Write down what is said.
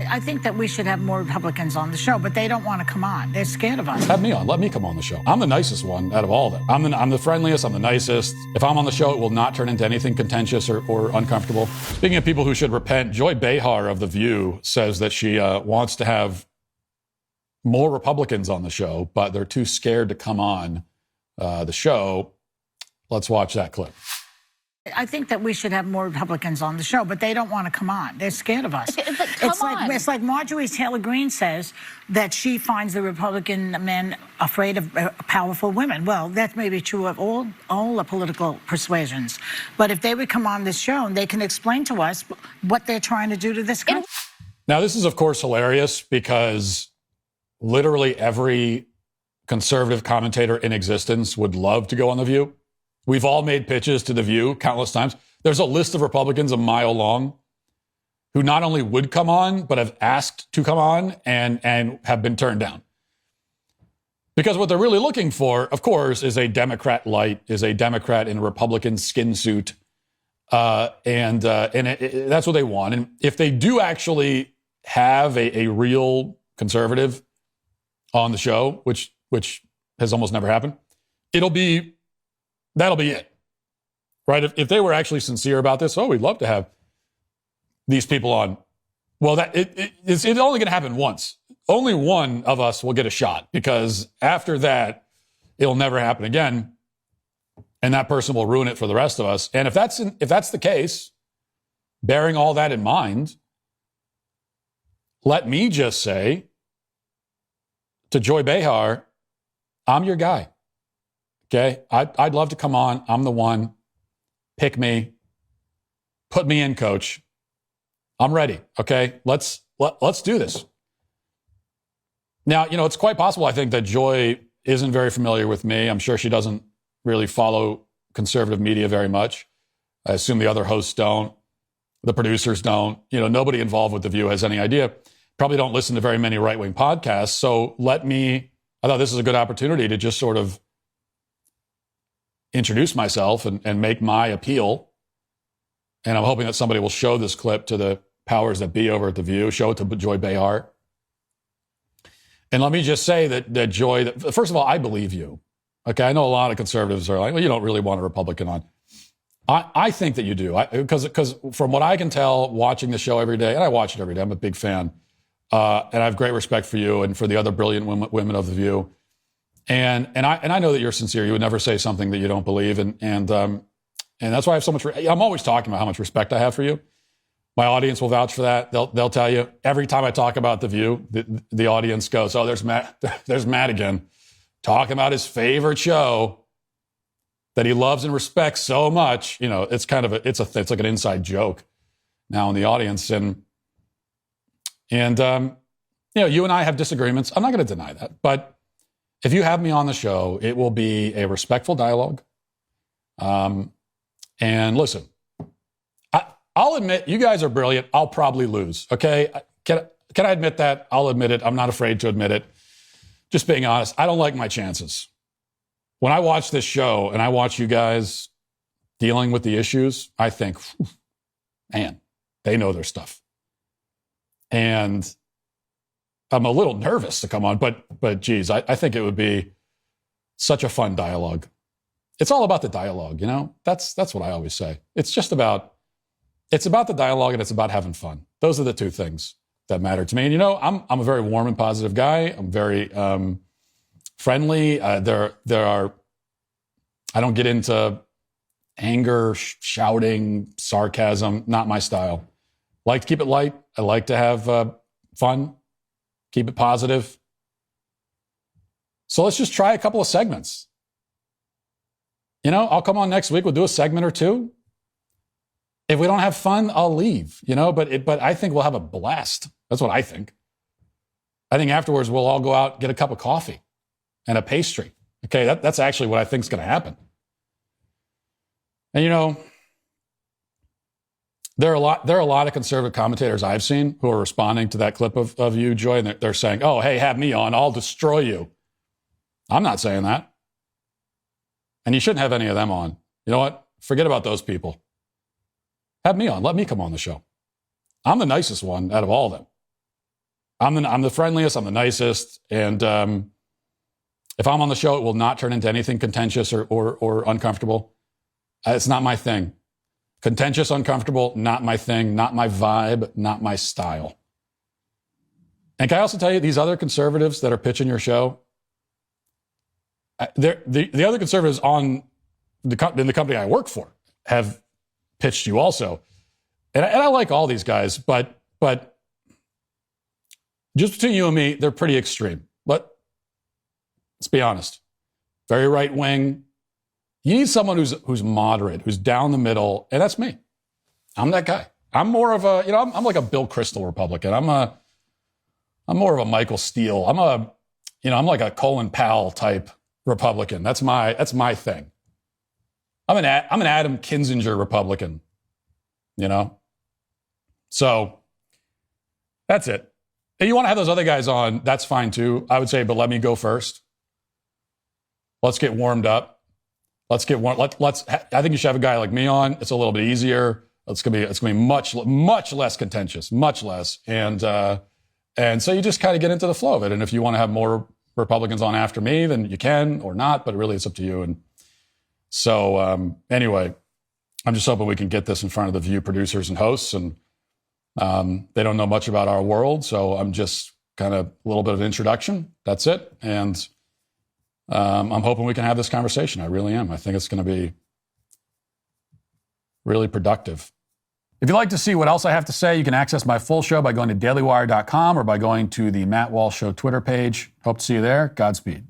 I think that we should have more Republicans on the show, but they don't want to come on. They're scared of us. Have me on. Let me come on the show. I'm the nicest one out of all of them. I'm the friendliest. I'm the nicest. If I'm on the show, it will not turn into anything contentious or uncomfortable. Speaking of people who should repent, Joy Behar of The View says that she wants to have more Republicans on the show, but they're too scared to come on the show. Let's watch that clip. I think that we should have more Republicans on the show, but they don't want to come on. They're scared of us. It's like Marjorie Taylor Greene says that she finds the Republican men afraid of powerful women. Well, that may be true of all the political persuasions. But if they would come on this show and they can explain to us what they're trying to do to this country. Now, this is, of course, hilarious because literally every conservative commentator in existence would love to go on The View. We've all made pitches to The View countless times. There's a list of Republicans a mile long who not only would come on, but have asked to come on and have been turned down. Because what they're really looking for, of course, is a Democrat light, is a Democrat in a Republican skin suit. That's what they want. And if they do actually have a real conservative on the show, which has almost never happened, that'll be it, right? If they were actually sincere about this, we'd love to have these people on. Well, it's only going to happen once. Only one of us will get a shot because after that, it'll never happen again. And that person will ruin it for the rest of us. And if that's the case, bearing all that in mind, let me just say to Joy Behar, I'm your guy. Okay, I'd love to come on. I'm the one. Pick me. Put me in, coach. I'm ready. Okay, let's do this. Now, it's quite possible, I think, that Joy isn't very familiar with me. I'm sure she doesn't really follow conservative media very much. I assume the other hosts don't. The producers don't. Nobody involved with The View has any idea. Probably don't listen to very many right-wing podcasts. So I thought this is a good opportunity to just sort of introduce myself and make my appeal. And I'm hoping that somebody will show this clip to the powers that be over at The View, show it to Joy Behar. And let me just say that Joy, first of all, I believe you. Okay, I know a lot of conservatives are like, well, you don't really want a Republican on. I think that you do. Because from what I can tell, watching the show every day, and I watch it every day, I'm a big fan. And I have great respect for you and for the other brilliant women of The View. And I know that you're sincere. You would never say something that you don't believe. And that's why I have so much, I'm always talking about how much respect I have for you. My audience will vouch for that. They'll tell you every time I talk about The View, the audience goes, oh, there's Matt again, talking about his favorite show that he loves and respects so much. It's kind of it's like an inside joke now in the audience. And you and I have disagreements. I'm not going to deny that, but if you have me on the show, it will be a respectful dialogue. And listen, I'll admit you guys are brilliant. I'll probably lose. Okay. Can I admit that? I'll admit it. I'm not afraid to admit it. Just being honest. I don't like my chances. When I watch this show and I watch you guys dealing with the issues, I think, man, they know their stuff. And I'm a little nervous to come on, but geez, I think it would be such a fun dialogue. It's all about the dialogue, That's what I always say. It's about the dialogue and it's about having fun. Those are the two things that matter to me. And I'm a very warm and positive guy. I'm very friendly. I don't get into anger, shouting, sarcasm. Not my style. Like to keep it light. I like to have fun. Keep it positive. So let's just try a couple of segments. I'll come on next week. We'll do a segment or two. If we don't have fun, I'll leave, but I think we'll have a blast. That's what I think. I think afterwards we'll all go out, get a cup of coffee and a pastry. Okay, that's actually what I think is going to happen. And there are a lot of conservative commentators I've seen who are responding to that clip of you, Joy, and they're saying, oh, hey, have me on. I'll destroy you. I'm not saying that. And you shouldn't have any of them on. You know what? Forget about those people. Have me on. Let me come on the show. I'm the nicest one out of all of them. I'm the friendliest, I'm the nicest, and if I'm on the show, it will not turn into anything contentious or uncomfortable. It's not my thing. Contentious, uncomfortable, not my thing, not my vibe, not my style. And can I also tell you, these other conservatives that are pitching your show, the other conservatives in the company I work for have pitched you also. And I like all these guys, but just between you and me, they're pretty extreme. Let's be honest. Very right wing. You need someone who's moderate, who's down the middle, and that's me. I'm that guy. I'm more of a, I'm like a Bill Kristol Republican. I'm more of a Michael Steele. I'm like a Colin Powell type Republican. That's my thing. I'm an Adam Kinzinger Republican. So that's it. If you want to have those other guys on, that's fine too. I would say, but let me go first. Let's get warmed up. I think you should have a guy like me on. It's a little bit easier. It's gonna be much less contentious, much less. And so you just kind of get into the flow of it. And if you want to have more Republicans on after me, then you can or not, but really it's up to you. And so anyway, I'm just hoping we can get this in front of the View producers and hosts. And they don't know much about our world, so I'm just kind of a little bit of an introduction. That's it. And I'm hoping we can have this conversation. I really am. I think it's going to be really productive. If you'd like to see what else I have to say, you can access my full show by going to dailywire.com or by going to the Matt Walsh Show Twitter page. Hope to see you there. Godspeed.